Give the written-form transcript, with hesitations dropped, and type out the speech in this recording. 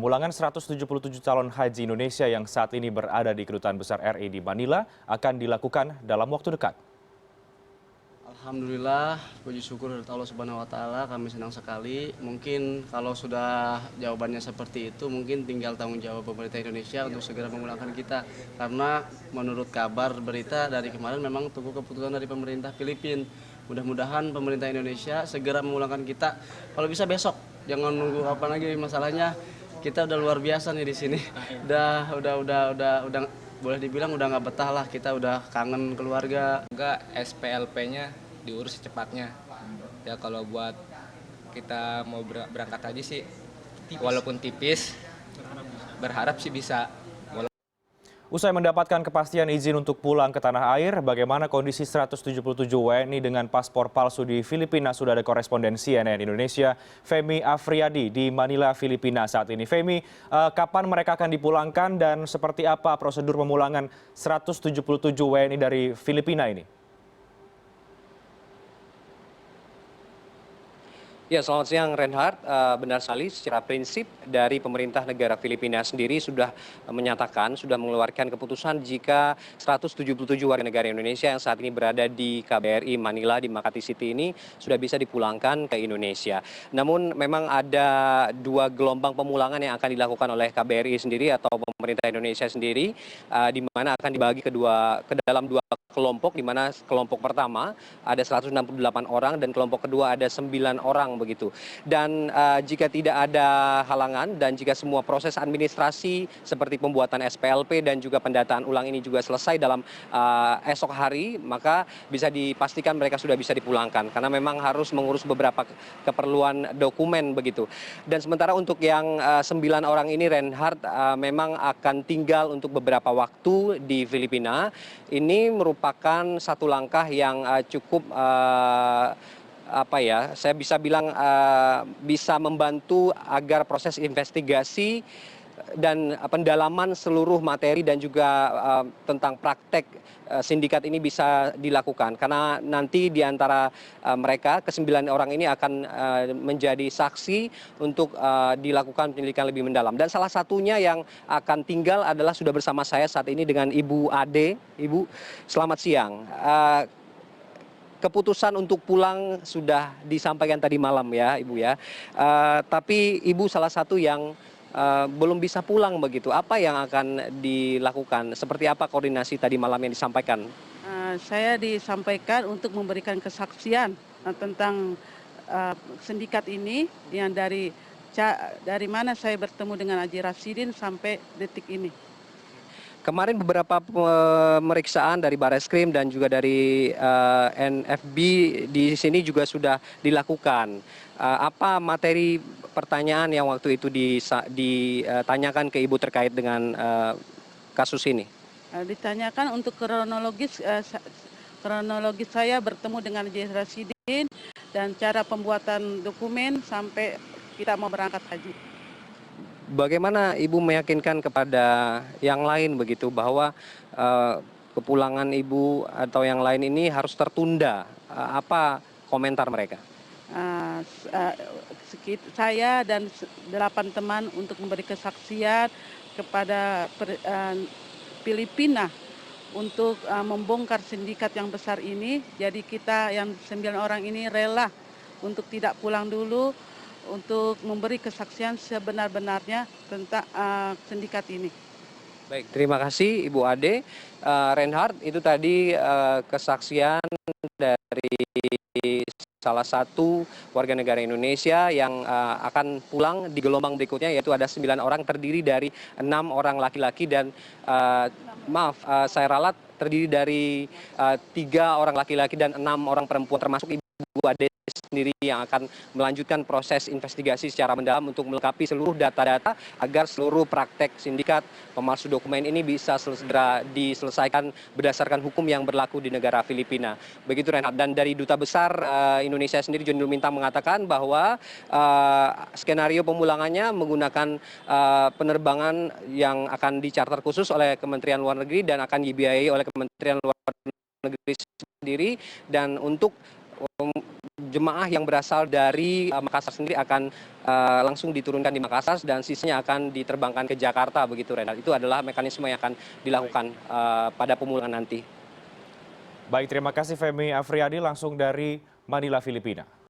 Pemulangan 177 calon haji Indonesia yang saat ini berada di Kedutaan Besar RI di Manila akan dilakukan dalam waktu dekat. Alhamdulillah, puji syukur dari Allah Subhanahu wa Ta'ala, kami senang sekali. Mungkin kalau sudah jawabannya seperti itu, mungkin tinggal tanggung jawab pemerintah Indonesia untuk segera memulangkan kita. Karena menurut kabar berita dari kemarin memang tunggu keputusan dari pemerintah Filipina. Mudah-mudahan pemerintah Indonesia segera memulangkan kita. Kalau bisa besok, jangan nunggu kapan lagi masalahnya. Kita udah luar biasa nih di sini. Udah boleh dibilang udah nggak betah lah, kita udah kangen keluarga. Semoga SPLP-nya diurus secepatnya. Ya kalau buat kita mau berangkat haji sih, walaupun tipis, berharap sih bisa. Usai mendapatkan kepastian izin untuk pulang ke tanah air, bagaimana kondisi 177 WNI dengan paspor palsu di Filipina? Sudah ada koresponden CNN Indonesia, Femi Afriyadi di Manila, Filipina saat ini. Femi, kapan mereka akan dipulangkan dan seperti apa prosedur pemulangan 177 WNI dari Filipina ini? Ya, selamat siang Reinhardt. Benar sekali, secara prinsip dari pemerintah negara Filipina sendiri sudah menyatakan, sudah mengeluarkan keputusan jika 177 warga negara Indonesia yang saat ini berada di KBRI Manila di Makati City ini sudah bisa dipulangkan ke Indonesia. Namun memang ada dua gelombang pemulangan yang akan dilakukan oleh KBRI sendiri atau pemerintah Indonesia sendiri, di mana akan dibagi ke dalam dua kelompok, di mana kelompok pertama ada 168 orang dan kelompok kedua ada 9 orang begitu. Dan jika tidak ada halangan dan jika semua proses administrasi seperti pembuatan SPLP dan juga pendataan ulang ini juga selesai dalam esok hari, maka bisa dipastikan mereka sudah bisa dipulangkan karena memang harus mengurus beberapa keperluan dokumen begitu. Dan sementara untuk yang 9 orang ini Reinhardt memang akan tinggal untuk beberapa waktu di Filipina. Ini merupakan satu langkah yang cukup saya bisa bilang bisa membantu agar proses investigasi dan pendalaman seluruh materi dan juga tentang praktek sindikat ini bisa dilakukan. Karena nanti di antara mereka, ke-9 orang ini akan menjadi saksi untuk dilakukan penyelidikan lebih mendalam. Dan salah satunya yang akan tinggal adalah sudah bersama saya saat ini dengan Ibu Ade. Ibu, selamat siang. Keputusan untuk pulang sudah disampaikan tadi malam ya Ibu ya. Tapi Ibu salah satu yang belum bisa pulang begitu. Apa yang akan dilakukan? Seperti apa koordinasi tadi malam yang disampaikan? Saya disampaikan untuk memberikan kesaksian tentang sindikat ini yang dari mana saya bertemu dengan Haji Rasidin sampai detik ini. Kemarin beberapa pemeriksaan dari Barreskrim dan juga dari NFB di sini juga sudah dilakukan. Apa materi pertanyaan yang waktu itu ditanyakan ke Ibu terkait dengan kasus ini? Ditanyakan untuk kronologis saya bertemu dengan Haji Rasidin dan cara pembuatan dokumen sampai kita mau berangkat haji. Bagaimana Ibu meyakinkan kepada yang lain begitu bahwa kepulangan Ibu atau yang lain ini harus tertunda? Apa komentar mereka? Saya dan 8 teman untuk memberi kesaksian kepada Filipina untuk membongkar sindikat yang besar ini. Jadi kita yang 9 orang ini rela untuk tidak pulang dulu, untuk memberi kesaksian sebenar-benarnya tentang sindikat ini. Baik, terima kasih Ibu Ade. Reinhardt, itu tadi kesaksian dari salah satu warga negara Indonesia yang akan pulang di gelombang berikutnya, yaitu ada 9 orang terdiri dari 6 orang laki-laki dan saya ralat terdiri dari 3 orang laki-laki dan 6 orang perempuan, termasuk Ibu Ade sendiri yang akan melanjutkan proses investigasi secara mendalam untuk melengkapi seluruh data-data agar seluruh praktek sindikat pemalsu dokumen ini bisa segera diselesaikan berdasarkan hukum yang berlaku di negara Filipina. Begitu Reinhardt. Dan dari Duta Besar Indonesia sendiri Joni Lumintang mengatakan bahwa skenario pemulangannya menggunakan penerbangan yang akan dicarter khusus oleh Kementerian Luar Negeri dan akan dibiayai oleh Kementerian Luar Negeri sendiri, dan untuk jemaah yang berasal dari Makassar sendiri akan langsung diturunkan di Makassar dan sisanya akan diterbangkan ke Jakarta begitu, Renat. Itu adalah mekanisme yang akan dilakukan pada pemulangan nanti. Baik, terima kasih Femi Afriyadi langsung dari Manila, Filipina.